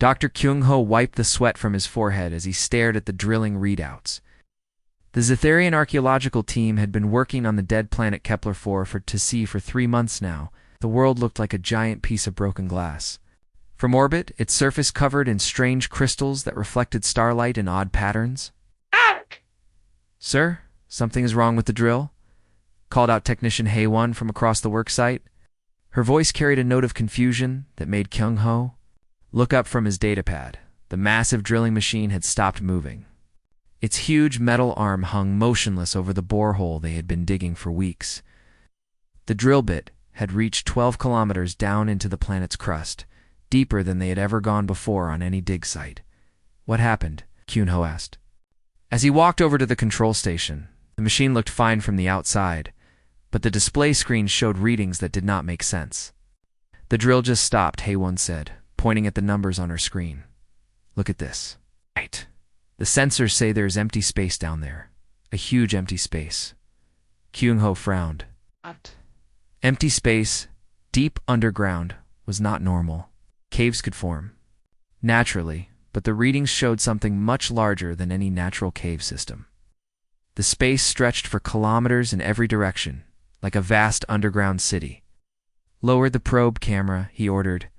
Dr. Kyung-ho wiped the sweat from his forehead as he stared at the drilling readouts. The Zetharian archaeological team had been working on the dead planet Kepler-4 for 3 months now. The world looked like a giant piece of broken glass. From orbit, its surface covered in strange crystals that reflected starlight in odd patterns. "Sir, something is wrong with the drill?" called out Technician Hae-won from across the worksite. Her voice carried a note of confusion that made Kyung-ho look up from his datapad. The massive drilling machine had stopped moving. Its huge metal arm hung motionless over the borehole they had been digging for weeks. The drill bit had reached 12 kilometers down into the planet's crust, deeper than they had ever gone before on any dig site. "What happened?" Kyung-ho asked. As he walked over to the control station, the machine looked fine from the outside, but the display screen showed readings that did not make sense. "The drill just stopped," Hae-won said, pointing at the numbers on her screen. "Look at this." "Right. The sensors say there's empty space down there. A huge empty space." Kyung-ho frowned. "What?" Empty space, deep underground, was not normal. Caves could form naturally, but the readings showed something much larger than any natural cave system. The space stretched for kilometers in every direction, like a vast underground city. "Lower the probe camera," he ordered.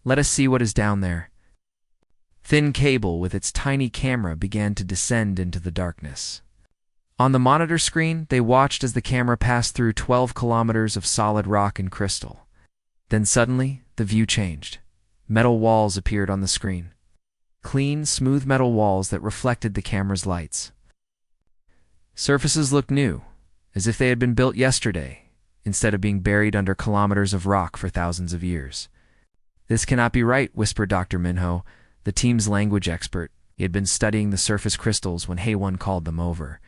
"Let us see what is down there." Thin cable with its tiny camera began to descend into the darkness. On the monitor screen, they watched as the camera passed through 12 kilometers of solid rock and crystal. Then suddenly, the view changed. Metal walls appeared on the screen. Clean, smooth metal walls that reflected the camera's lights. Surfaces looked new, as if they had been built yesterday, instead of being buried under kilometers of rock for thousands of years. "This cannot be right," whispered Dr. Minho, the team's language expert. He had been studying the surface crystals when Hae-won called them over.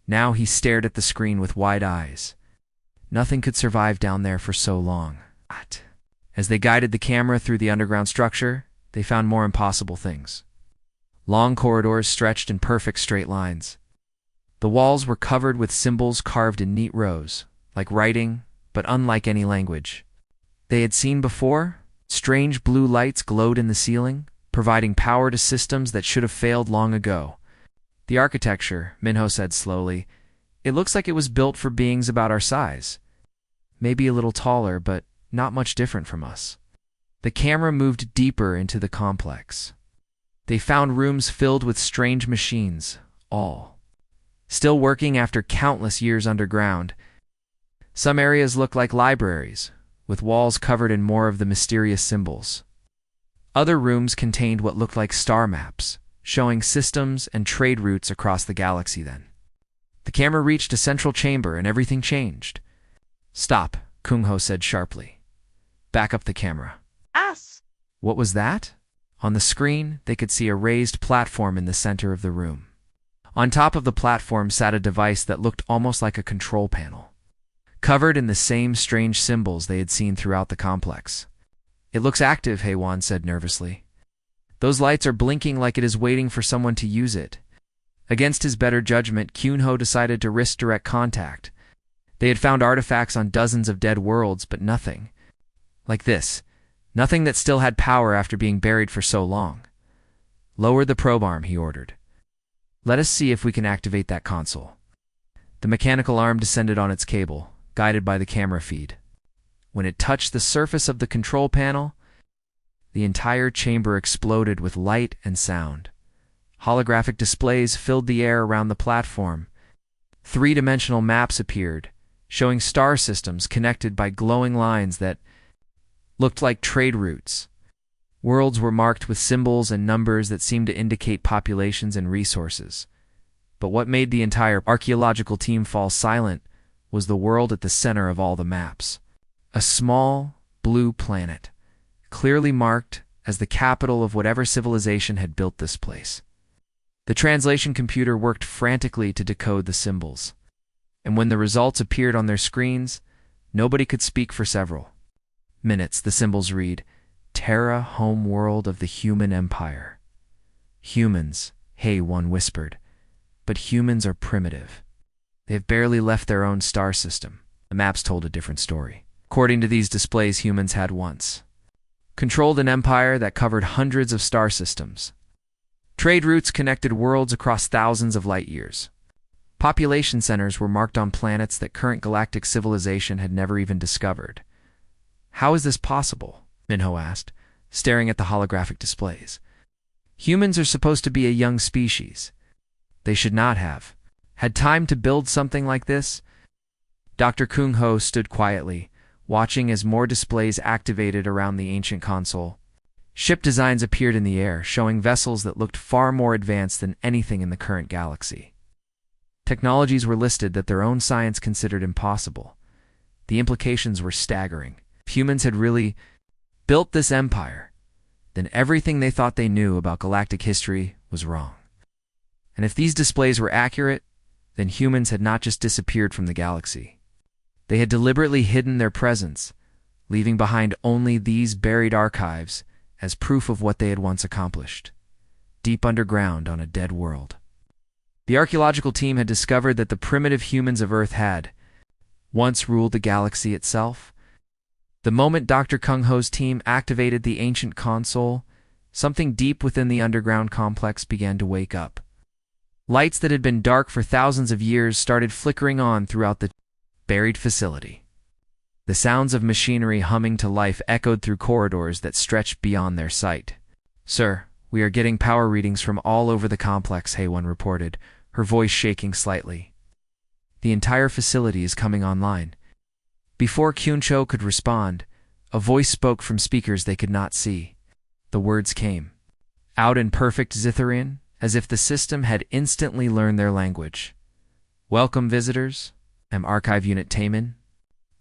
Now he stared at the screen with wide eyes. Nothing could survive down there for so long. As they guided the camera through the underground structure, they found more impossible things. Long corridors stretched in perfect straight lines. The walls were covered with symbols carved in neat rows, like writing, but unlike any language they had seen before. Strange blue lights glowed in the ceiling, providing power to systems that should have failed long ago. "The architecture," Minho said slowly, "it looks like it was built for beings about our size. Maybe a little taller, but not much different from us." The camera moved deeper into the complex. They found rooms filled with strange machines, all still working after countless years underground. Some areas looked like libraries, with walls covered in more of the mysterious symbols. Other rooms contained what looked like star maps, showing systems and trade routes across the galaxy then. The camera reached a central chamber and everything changed. "Stop," Kyung-ho said sharply. "Back up the camera." Us. What was that? On the screen, they could see a raised platform in the center of the room. On top of the platform sat a device that looked almost like a control panel, covered in the same strange symbols they had seen throughout the complex. "It looks active," Hae-won said nervously. "Those lights are blinking like it is waiting for someone to use it." Against his better judgment, Kyung-ho decided to risk direct contact. They had found artifacts on dozens of dead worlds, but nothing like this. Nothing that still had power after being buried for so long. "Lower the probe arm," he ordered. "Let us see if we can activate that console." The mechanical arm descended on its cable, guided by the camera feed. When it touched the surface of the control panel, the entire chamber exploded with light and sound. Holographic displays filled the air around the platform. Three-dimensional maps appeared, showing star systems connected by glowing lines that looked like trade routes. Worlds were marked with symbols and numbers that seemed to indicate populations and resources. But what made the entire archaeological team fall silent was the world at the center of all the maps. A small, blue planet, clearly marked as the capital of whatever civilization had built this place. The translation computer worked frantically to decode the symbols, and when the results appeared on their screens, nobody could speak for several minutes. The symbols read, "Terra, home world of the human empire." "Humans," Hae-won whispered, "but humans are primitive. They have barely left their own star system." The maps told a different story. According to these displays, humans had once controlled an empire that covered hundreds of star systems. Trade routes connected worlds across thousands of light years. Population centers were marked on planets that current galactic civilization had never even discovered. How is this possible? Minho asked, staring at the holographic displays. Humans are supposed to be a young species. They should not have had time to build something like this. Dr. Kung Ho stood quietly, watching as more displays activated around the ancient console. Ship designs appeared in the air, showing vessels that looked far more advanced than anything in the current galaxy. Technologies were listed that their own science considered impossible. The implications were staggering. If humans had really built this empire, then everything they thought they knew about galactic history was wrong. And if these displays were accurate, then humans had not just disappeared from the galaxy. They had deliberately hidden their presence, leaving behind only these buried archives as proof of what they had once accomplished, deep underground on a dead world. The archaeological team had discovered that the primitive humans of Earth had once ruled the galaxy itself. The moment Dr. Kung Ho's team activated the ancient console, something deep within the underground complex began to wake up. Lights that had been dark for thousands of years started flickering on throughout the buried facility. The sounds of machinery humming to life echoed through corridors that stretched beyond their sight. "Sir, we are getting power readings from all over the complex," Hay1 reported, her voice shaking slightly. "The entire facility is coming online." Before Kyuncho could respond, a voice spoke from speakers they could not see. The words came out in perfect Zitharian, as if the system had instantly learned their language. "Welcome, visitors. I'm Archive Unit Taemin.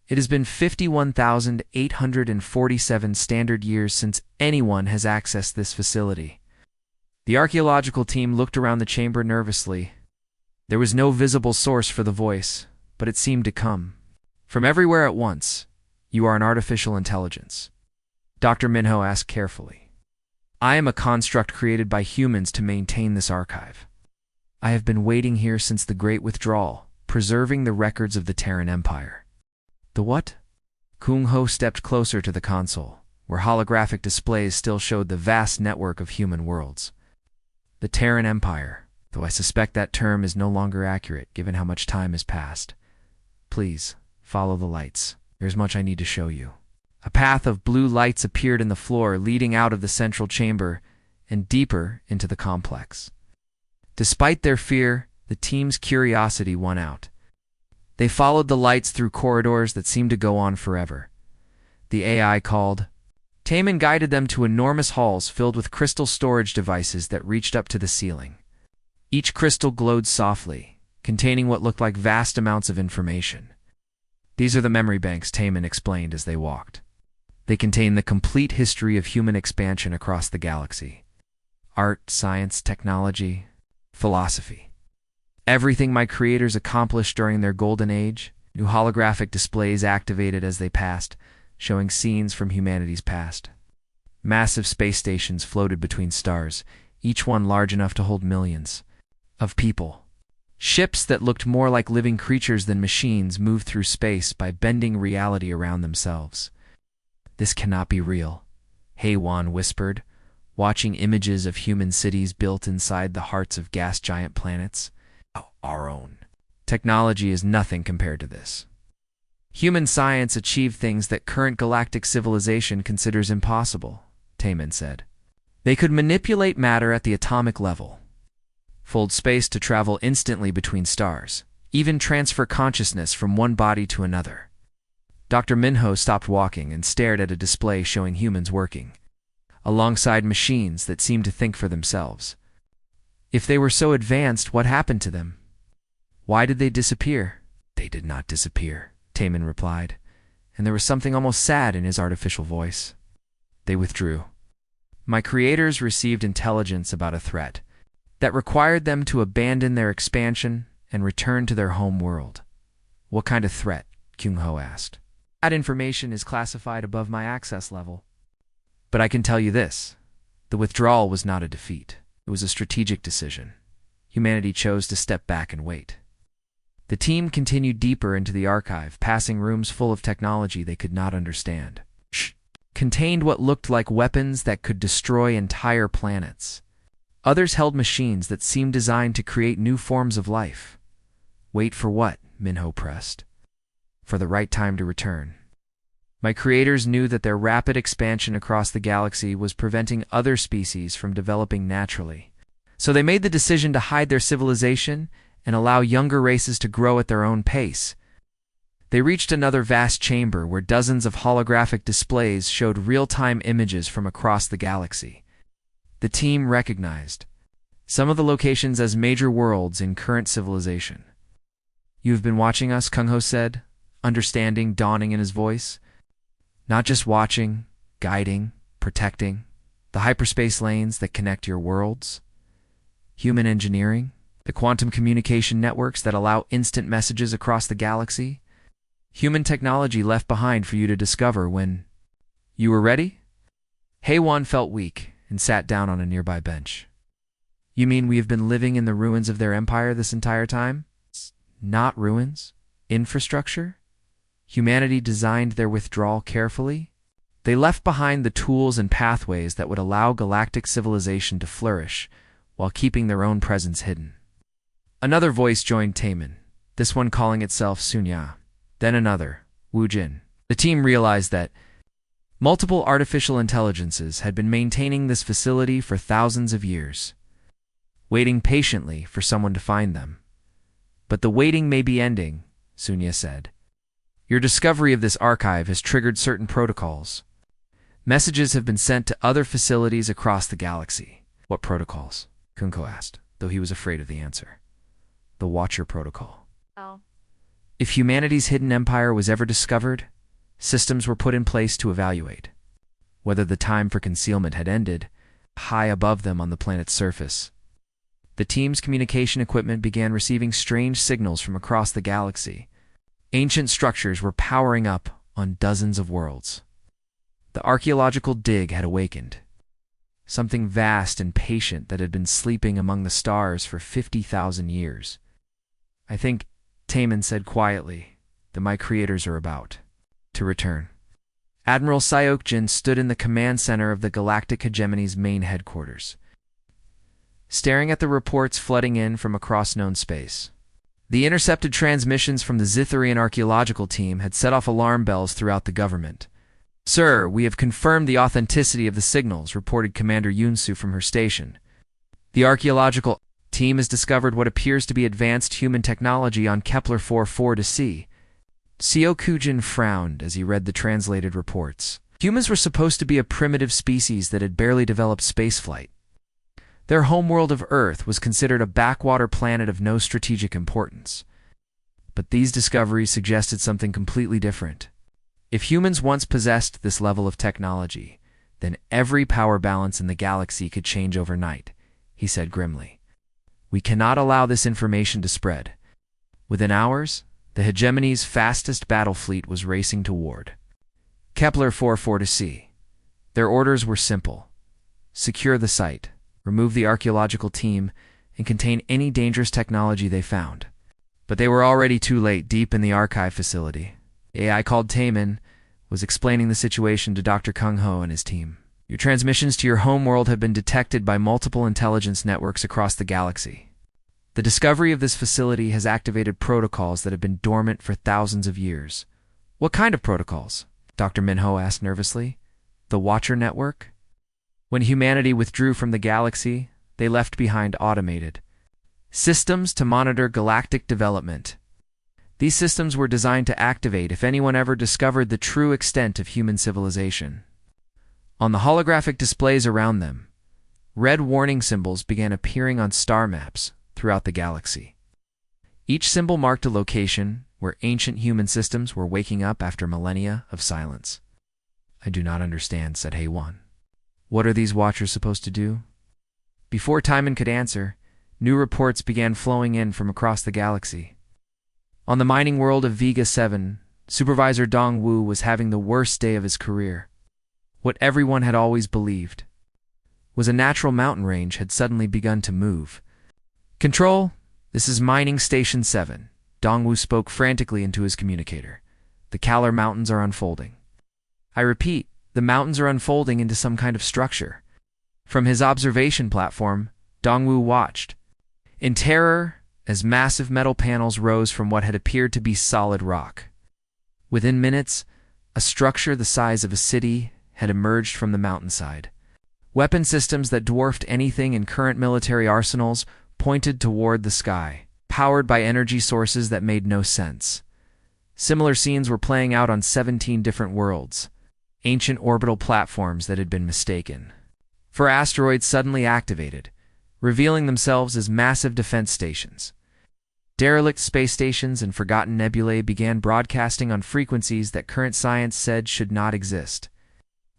It has been 51,847 standard years since anyone has accessed this facility." The archaeological team looked around the chamber nervously. There was no visible source for the voice, but it seemed to come from everywhere at once. "You are an artificial intelligence?" Dr. Minho asked carefully. "I am a construct created by humans to maintain this archive. I have been waiting here since the Great Withdrawal, preserving the records of the Terran Empire." "The what?" Kung Ho stepped closer to the console, where holographic displays still showed the vast network of human worlds. "The Terran Empire, though I suspect that term is no longer accurate given how much time has passed. Please, follow the lights. There's much I need to show you." A path of blue lights appeared in the floor, leading out of the central chamber and deeper into the complex. Despite their fear, the team's curiosity won out. They followed the lights through corridors that seemed to go on forever. The AI called. Taemin guided them to enormous halls filled with crystal storage devices that reached up to the ceiling. Each crystal glowed softly, containing what looked like vast amounts of information. "These are the memory banks," Taemin explained as they walked. "They contain the complete history of human expansion across the galaxy. Art, science, technology, philosophy. Everything my creators accomplished during their golden age." New holographic displays activated as they passed, showing scenes from humanity's past. Massive space stations floated between stars, each one large enough to hold millions of people. Ships that looked more like living creatures than machines moved through space by bending reality around themselves. "This cannot be real," Hay1 whispered, watching images of human cities built inside the hearts of gas giant planets. "Our own technology is nothing compared to this. Human science achieved things that current galactic civilization considers impossible," Taemin said. "They could manipulate matter at the atomic level, fold space to travel instantly between stars, even transfer consciousness from one body to another." Dr. Minho stopped walking and stared at a display showing humans working alongside machines that seemed to think for themselves. If they were so advanced, what happened to them? Why did they disappear? "They did not disappear," Taemin replied, and there was something almost sad in his artificial voice. "They withdrew. My creators received intelligence about a threat that required them to abandon their expansion and return to their home world." "What kind of threat?" Kung Ho asked. "That information is classified above my access level. But I can tell you this. The withdrawal was not a defeat. It was a strategic decision. Humanity chose to step back and wait." The team continued deeper into the archive, passing rooms full of technology they could not understand. "Shh! contained what looked like weapons that could destroy entire planets. Others held machines that seemed designed to create new forms of life. Wait for what? Minho pressed. For the right time to return. My creators knew that their rapid expansion across the galaxy was preventing other species from developing naturally. So they made the decision to hide their civilization and allow younger races to grow at their own pace. They reached another vast chamber where dozens of holographic displays showed real-time images from across the galaxy. The team recognized some of the locations as major worlds in current civilization. "You've been watching us," Kung Ho said, understanding dawning in his voice. "Not just watching, guiding, protecting. The hyperspace lanes that connect your worlds. Human engineering. The quantum communication networks that allow instant messages across the galaxy. Human technology left behind for you to discover when you were ready." Heywan felt weak and sat down on a nearby bench. "You mean we have been living in the ruins of their empire this entire time?" "Not ruins. Infrastructure. Humanity designed their withdrawal carefully. They left behind the tools and pathways that would allow galactic civilization to flourish while keeping their own presence hidden." Another voice joined Taemin, this one calling itself Sunya. Then another, Wu Jin. The team realized that multiple artificial intelligences had been maintaining this facility for thousands of years, waiting patiently for someone to find them. "But the waiting may be ending," Sunya said. "Your discovery of this archive has triggered certain protocols. Messages have been sent to other facilities across the galaxy." "What protocols?" Kunko asked, though he was afraid of the answer. "The Watcher Protocol." Oh. If humanity's hidden empire was ever discovered, systems were put in place to evaluate whether the time for concealment had ended. High above them on the planet's surface, the team's communication equipment began receiving strange signals from across the galaxy. Ancient structures were powering up on dozens of worlds. The archaeological dig had awakened. Something vast and patient that had been sleeping among the stars for 50,000 years. "I think," Taemin said quietly, "that my creators are about to return." Admiral Syokjin stood in the command center of the Galactic Hegemony's main headquarters, staring at the reports flooding in from across known space. The intercepted transmissions from the Zitharian archaeological team had set off alarm bells throughout the government. "Sir, we have confirmed the authenticity of the signals," reported Commander Yunsu from her station. "The archaeological team has discovered what appears to be advanced human technology on Kepler 4.4-C. Syokujin frowned as he read the translated reports. Humans were supposed to be a primitive species that had barely developed spaceflight. Their homeworld of Earth was considered a backwater planet of no strategic importance. But these discoveries suggested something completely different. If humans once possessed this level of technology, then every power balance in the galaxy could change overnight, he said grimly. "We cannot allow this information to spread." Within hours, the hegemony's fastest battle fleet was racing toward Kepler 4.4-C. Their orders were simple: secure the site, remove the archaeological team, and contain any dangerous technology they found. But they were already too late. Deep in the archive facility, AI called Taemin was explaining the situation to Dr. Kung Ho and his team. "Your transmissions to your homeworld have been detected by multiple intelligence networks across the galaxy. The discovery of this facility has activated protocols that have been dormant for thousands of years." "What kind of protocols?" Dr. Minho asked nervously. "The Watcher Network?" When humanity withdrew from the galaxy, they left behind automated systems to monitor galactic development. These systems were designed to activate if anyone ever discovered the true extent of human civilization. On the holographic displays around them, red warning symbols began appearing on star maps throughout the galaxy. Each symbol marked a location where ancient human systems were waking up after millennia of silence. "I do not understand," said Heywan. "What are these Watchers supposed to do?" Before Timon could answer, new reports began flowing in from across the galaxy. On the mining world of Vega 7, Supervisor Dong Wu was having the worst day of his career. What everyone had always believed was a natural mountain range had suddenly begun to move. "Control, this is Mining Station 7. Dongwu spoke frantically into his communicator. "The Kalar Mountains are unfolding. I repeat, The mountains are unfolding into some kind of structure. From his observation platform, Dongwu watched, in terror, as massive metal panels rose from what had appeared to be solid rock. Within minutes, a structure the size of a city had emerged from the mountainside. Weapon systems that dwarfed anything in current military arsenals pointed toward the sky, powered by energy sources that made no sense. Similar scenes were playing out on 17 different worlds, ancient orbital platforms that had been mistaken for asteroids suddenly activated, revealing themselves as massive defense stations. Derelict space stations and forgotten nebulae began broadcasting on frequencies that current science said should not exist.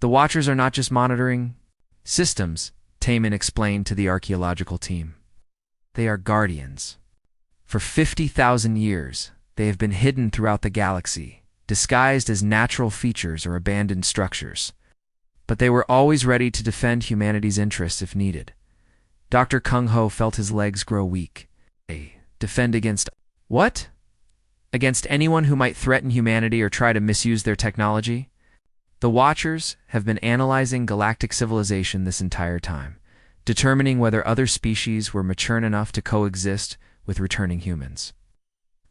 The Watchers are not just monitoring systems, Taman explained to the archaeological team. They are guardians. For 50,000 years, they have been hidden throughout the galaxy, disguised as natural features or abandoned structures. But they were always ready to defend humanity's interests if needed. Dr. Kung Ho felt his legs grow weak. Defend against what? Against anyone who might threaten humanity or try to misuse their technology? The Watchers have been analyzing galactic civilization this entire time, determining whether other species were mature enough to coexist with returning humans.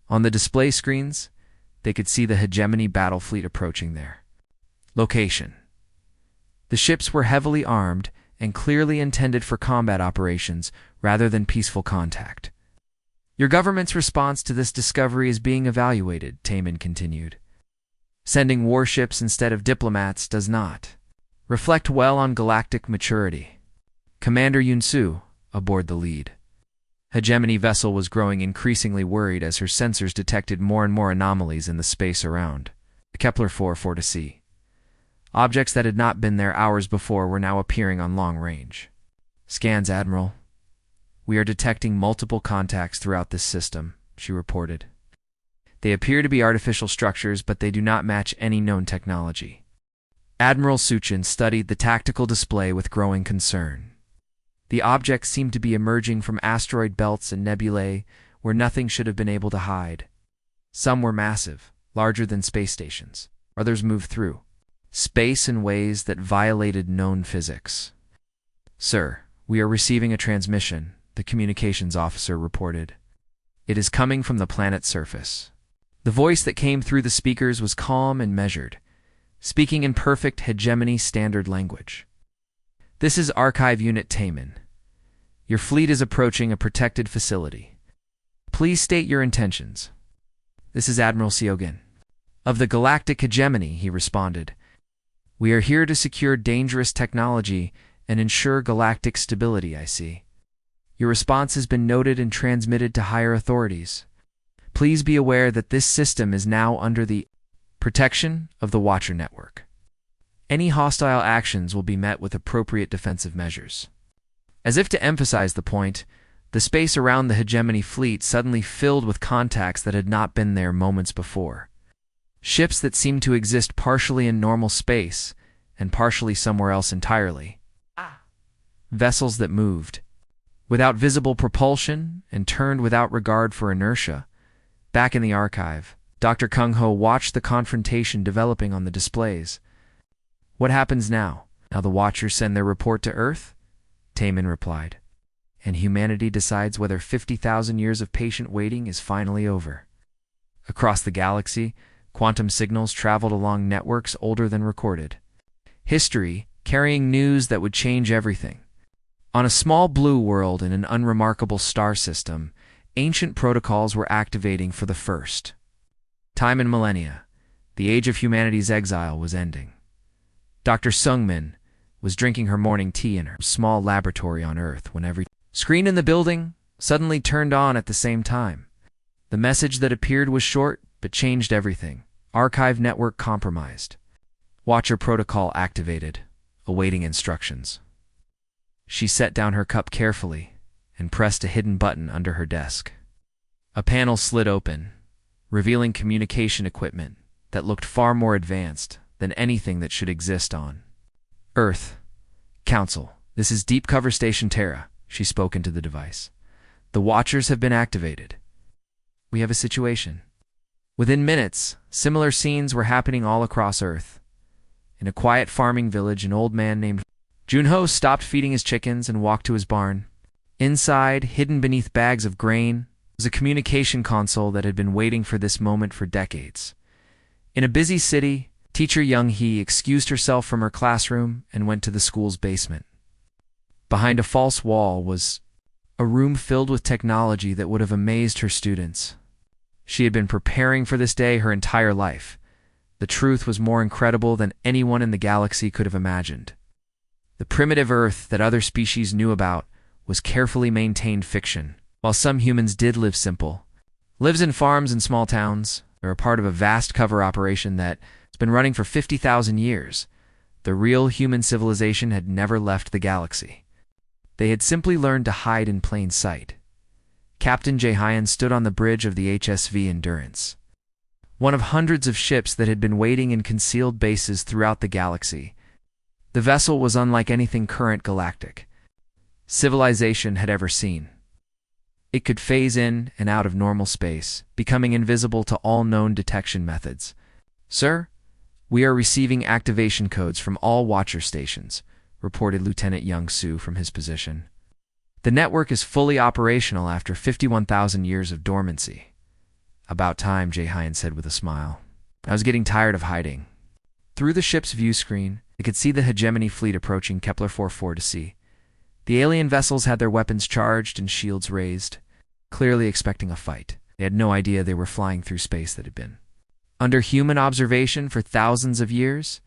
On the display screens, they could see the hegemony battle fleet approaching there. Location. The ships were heavily armed and clearly intended for combat operations rather than peaceful contact. Your government's response to this discovery is being evaluated, Taman continued. Sending warships instead of diplomats does not reflect well on galactic maturity. Commander Yunsu, aboard the lead hegemony vessel, was growing increasingly worried as her sensors detected more and more anomalies in the space around. Kepler 4 to see. Objects that had not been there hours before were now appearing on long range. Scans, Admiral. We are detecting multiple contacts throughout this system, she reported. They appear to be artificial structures, but they do not match any known technology. Admiral Suchin studied the tactical display with growing concern. The objects seemed to be emerging from asteroid belts and nebulae where nothing should have been able to hide. Some were massive, larger than space stations. Others moved through space in ways that violated known physics. Sir, we are receiving a transmission, the communications officer reported. It is coming from the planet's surface. The voice that came through the speakers was calm and measured, speaking in perfect hegemony standard language. This is Archive Unit Taman. Your fleet is approaching a protected facility. Please state your intentions. This is Admiral Seogin. Of the Galactic Hegemony, he responded. We are here to secure dangerous technology and ensure galactic stability, I see. Your response has been noted and transmitted to higher authorities. Please be aware that this system is now under the protection of the Watcher Network. Any hostile actions will be met with appropriate defensive measures. As if to emphasize the point, the space around the hegemony fleet suddenly filled with contacts that had not been there moments before. Ships that seemed to exist partially in normal space and partially somewhere else entirely. Vessels that moved without visible propulsion and turned without regard for inertia. Back in the archive, Dr. Kung Ho watched the confrontation developing on the displays. What happens now? Now the Watchers send their report to Earth? Taman replied. And humanity decides whether 50,000 years of patient waiting is finally over. Across the galaxy, quantum signals traveled along networks older than recorded. History, carrying news that would change everything. On a small blue world in an unremarkable star system, ancient protocols were activating for the first time in millennia. The age of humanity's exile was ending. Dr. Sungmin was drinking her morning tea in her small laboratory on Earth when every screen in the building suddenly turned on at the same time. The message that appeared was short, but changed everything. Archive network compromised. Watcher protocol activated, awaiting instructions. She set down her cup carefully and pressed a hidden button under her desk. A panel slid open, revealing communication equipment that looked far more advanced than anything that should exist on Earth. Council, this is Deep Cover Station Terra, she spoke into the device. The Watchers have been activated. We have a situation. Within minutes, similar scenes were happening all across Earth. In a quiet farming village, an old man named Junho stopped feeding his chickens and walked to his barn. Inside, hidden beneath bags of grain, was a communication console that had been waiting for this moment for decades. In a busy city, teacher Young-hee excused herself from her classroom and went to the school's basement. Behind a false wall was a room filled with technology that would have amazed her students. She had been preparing for this day her entire life. The truth was more incredible than anyone in the galaxy could have imagined. The primitive Earth that other species knew about was carefully maintained fiction. While some humans did live simple, lives in farms and small towns, or are part of a vast cover operation that has been running for 50,000 years, the real human civilization had never left the galaxy. They had simply learned to hide in plain sight. Captain Jae-hyun stood on the bridge of the HSV Endurance, one of hundreds of ships that had been waiting in concealed bases throughout the galaxy. The vessel was unlike anything current galactic civilization had ever seen. It could phase in and out of normal space, becoming invisible to all known detection methods. "Sir, we are receiving activation codes from all watcher stations," reported Lieutenant Young-soo from his position. "The network is fully operational after 51,000 years of dormancy." "About time," Jae-hyun said with a smile. "I was getting tired of hiding." Through the ship's view screen, they could see the hegemony fleet approaching Kepler 44 to sea. The alien vessels had their weapons charged and shields raised, clearly expecting a fight. They had no idea they were flying through space that had been under human observation for thousands of years.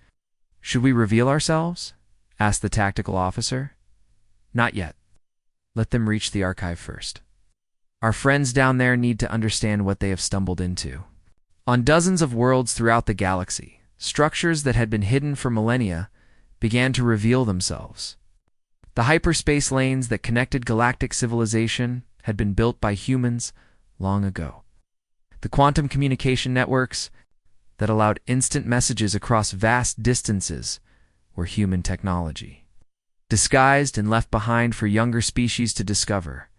"Should we reveal ourselves?" asked the tactical officer. "Not yet. Let them reach the archive first. Our friends down there need to understand what they have stumbled into." On dozens of worlds throughout the galaxy, structures that had been hidden for millennia began to reveal themselves. The hyperspace lanes that connected galactic civilization had been built by humans long ago. The quantum communication networks that allowed instant messages across vast distances were human technology, disguised and left behind for younger species to discover.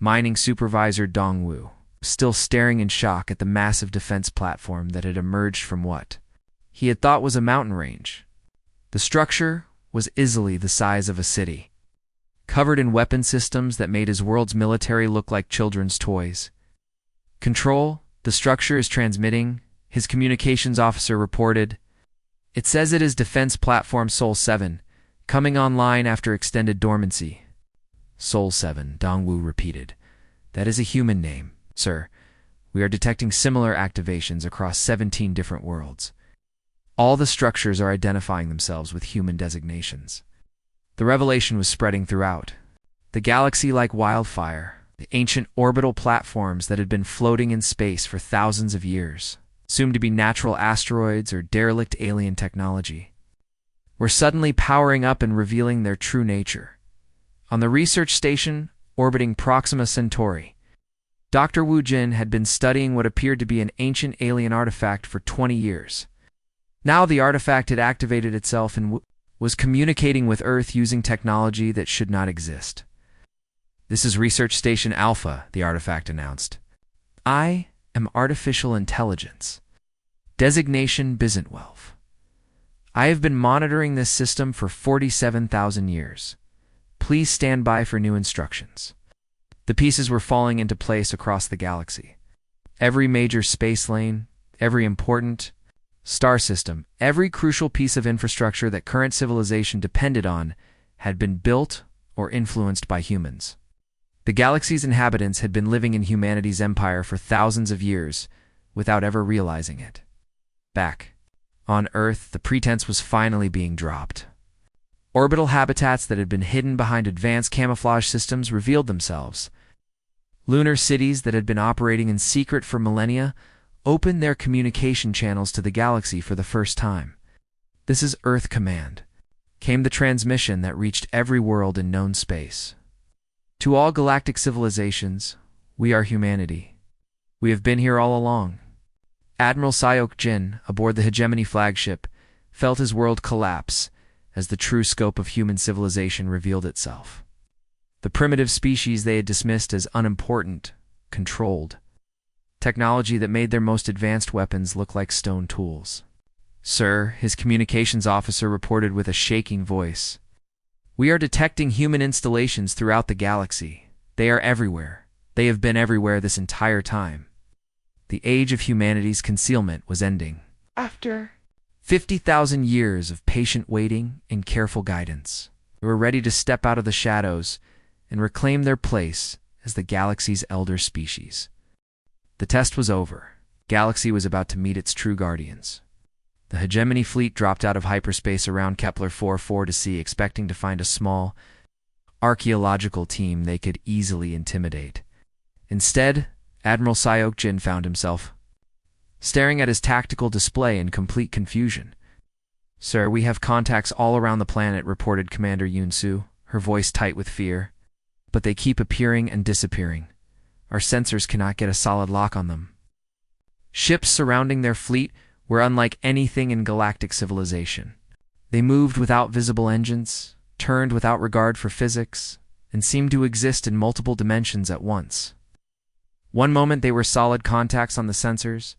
Mining supervisor Dong-woo was still staring in shock at the massive defense platform that had emerged from what he had thought was a mountain range. The structure was easily the size of a city, covered in weapon systems that made his world's military look like children's toys. "Control, the structure is transmitting," his communications officer reported. "It says it is Defense Platform Sol 7, coming online after extended dormancy." "Sol 7, Dong-woo repeated. "That is a human name, sir. We are detecting similar activations across 17 different worlds. All the structures are identifying themselves with human designations." The revelation was spreading throughout the galaxy like wildfire. The ancient orbital platforms that had been floating in space for thousands of years, assumed to be natural asteroids or derelict alien technology, were suddenly powering up and revealing their true nature. On the research station orbiting Proxima Centauri, Dr. Wu Jin had been studying what appeared to be an ancient alien artifact for 20 years. Now the artifact had activated itself and was communicating with Earth using technology that should not exist. "This is Research Station Alpha," the artifact announced. "I am artificial intelligence. Designation Bizenwelf. I have been monitoring this system for 47,000 years. Please stand by for new instructions." The pieces were falling into place across the galaxy. Every major space lane, every important star system, every crucial piece of infrastructure that current civilization depended on had been built or influenced by humans. The galaxy's inhabitants had been living in humanity's empire for thousands of years without ever realizing it. Back on Earth, the pretense was finally being dropped. Orbital habitats that had been hidden behind advanced camouflage systems revealed themselves. Lunar cities that had been operating in secret for millennia opened their communication channels to the galaxy for the first time. "This is Earth Command," came the transmission that reached every world in known space. "To all galactic civilizations, we are humanity. We have been here all along." Admiral Seok Jin, aboard the Hegemony flagship, felt his world collapse as the true scope of human civilization revealed itself. The primitive species they had dismissed as unimportant, controlled technology that made their most advanced weapons look like stone tools. Sir, his communications officer reported with a shaking voice. We are detecting human installations throughout the galaxy. They are everywhere. They have been everywhere this entire time. The age of humanity's concealment was ending. After 50,000 years of patient waiting and careful guidance, they were ready to step out of the shadows and reclaim their place as the galaxy's elder species. The test was over. Galaxy was about to meet its true guardians. The hegemony fleet dropped out of hyperspace around Kepler 4 to sea, expecting to find a small, archaeological team they could easily intimidate. Instead, Admiral Syok-jin found himself staring at his tactical display in complete confusion. Sir, we have contacts all around the planet, reported Commander Yoon-soo, her voice tight with fear. But they keep appearing and disappearing. Our sensors cannot get a solid lock on them. Ships surrounding their fleet were unlike anything in galactic civilization. They moved without visible engines, turned without regard for physics, and seemed to exist in multiple dimensions at once. One moment they were solid contacts on the sensors,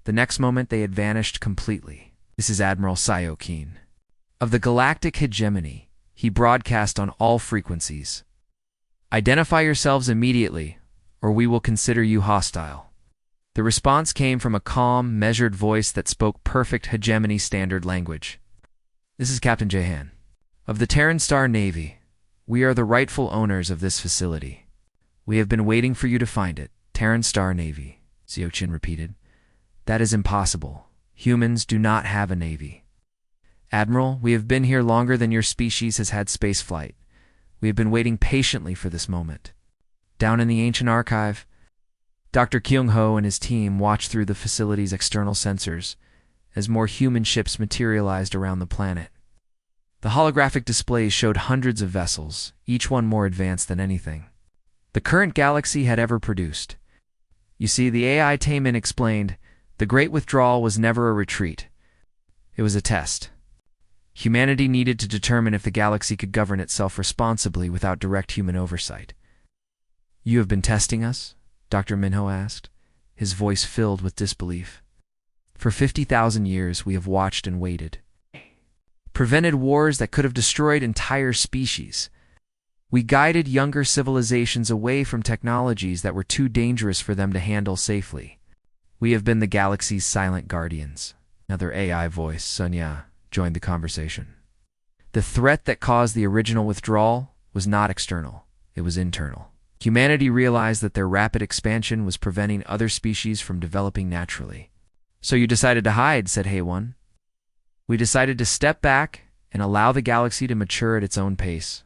the next moment they had vanished completely. This is Admiral Syok-jin. Of the galactic hegemony, he broadcast on all frequencies. Identify yourselves immediately, or we will consider you hostile. The response came from a calm, measured voice that spoke perfect hegemony standard language. This is Captain Jahan. Of the Terran Star Navy, we are the rightful owners of this facility. We have been waiting for you to find it. Terran Star Navy, Syok-jin repeated. That is impossible. Humans do not have a navy. Admiral, we have been here longer than your species has had space flight. We have been waiting patiently for this moment. Down in the ancient archive, Dr. Kyung-ho and his team watched through the facility's external sensors as more human ships materialized around the planet. The holographic displays showed hundreds of vessels, each one more advanced than anything the current galaxy had ever produced. You see, the AI Taemin explained, the Great Withdrawal was never a retreat. It was a test. Humanity needed to determine if the galaxy could govern itself responsibly without direct human oversight. You have been testing us? Dr. Minho asked, his voice filled with disbelief. For 50,000 years we have watched and waited. Prevented wars that could have destroyed entire species. We guided younger civilizations away from technologies that were too dangerous for them to handle safely. We have been the galaxy's silent guardians. Another AI voice, Sunya, joined the conversation. The threat that caused the original withdrawal was not external, it was internal. Humanity realized that their rapid expansion was preventing other species from developing naturally. So you decided to hide, said Haewon. We decided to step back and allow the galaxy to mature at its own pace.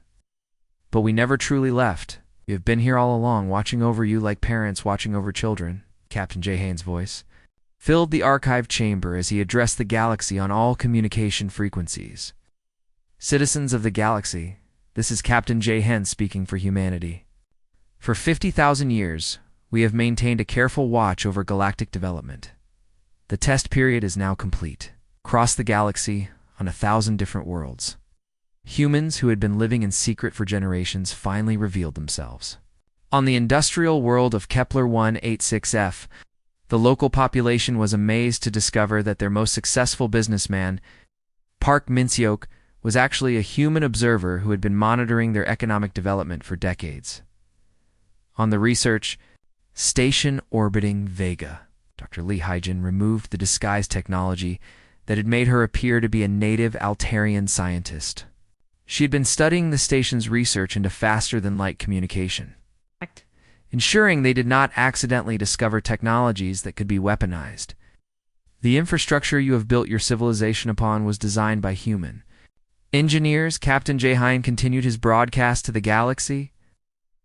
But we never truly left. We have been here all along, watching over you like parents watching over children. Captain Jahan's voice filled the archive chamber as he addressed the galaxy on all communication frequencies. Citizens of the galaxy, this is Captain Jahan speaking for humanity. For 50,000 years, we have maintained a careful watch over galactic development. The test period is now complete. Across the galaxy, on 1,000 different worlds, humans who had been living in secret for generations finally revealed themselves. On the industrial world of Kepler 186f, the local population was amazed to discover that their most successful businessman, Park Min-seok, was actually a human observer who had been monitoring their economic development for decades. On the research station orbiting Vega, Dr. Lee Haijin removed the disguise technology that had made her appear to be a native Altarian scientist. She had been studying the station's research into faster-than-light communication, ensuring they did not accidentally discover technologies that could be weaponized. The infrastructure you have built your civilization upon was designed by human engineers. Captain Jahan continued his broadcast to the galaxy.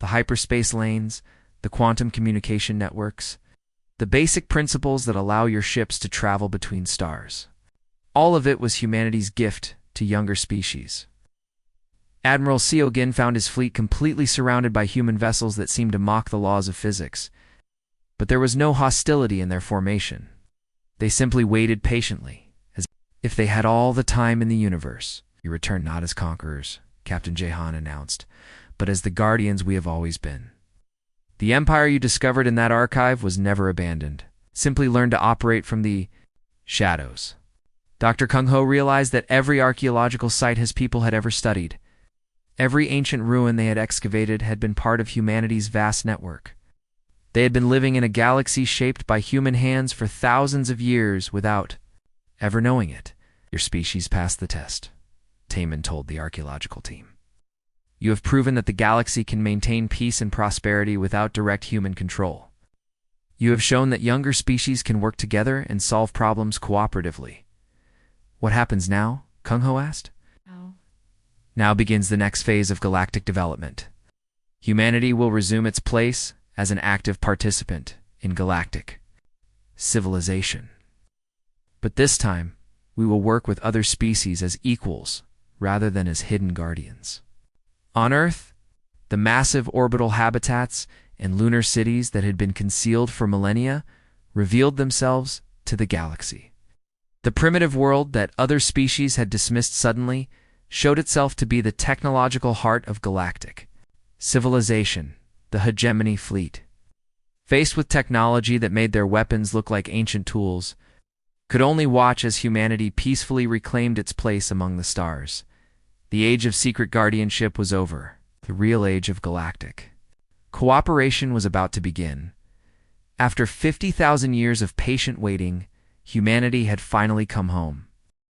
The hyperspace lanes, the quantum communication networks, the basic principles that allow your ships to travel between stars. All of it was humanity's gift to younger species. Admiral Syok-jin found his fleet completely surrounded by human vessels that seemed to mock the laws of physics. But there was no hostility in their formation. They simply waited patiently, as if they had all the time in the universe. You return not as conquerors, Captain Jahan announced, but as the guardians we have always been. The empire you discovered in that archive was never abandoned. Simply learned to operate from the shadows. Dr. Kung Ho realized that every archaeological site his people had ever studied, every ancient ruin they had excavated had been part of humanity's vast network. They had been living in a galaxy shaped by human hands for thousands of years without ever knowing it. Your species passed the test, Taman told the archaeological team. You have proven that the galaxy can maintain peace and prosperity without direct human control. You have shown that younger species can work together and solve problems cooperatively. What happens now? Kung Ho asked. Now begins the next phase of galactic development. Humanity will resume its place as an active participant in galactic civilization. But this time, we will work with other species as equals rather than as hidden guardians. On Earth, the massive orbital habitats and lunar cities that had been concealed for millennia revealed themselves to the galaxy. The primitive world that other species had dismissed suddenly showed itself to be the technological heart of galactic civilization, the hegemony fleet. Faced with technology that made their weapons look like ancient tools, could only watch as humanity peacefully reclaimed its place among the stars. The age of secret guardianship was over, the real age of galactic cooperation was about to begin. After 50,000 years of patient waiting, humanity had finally come home.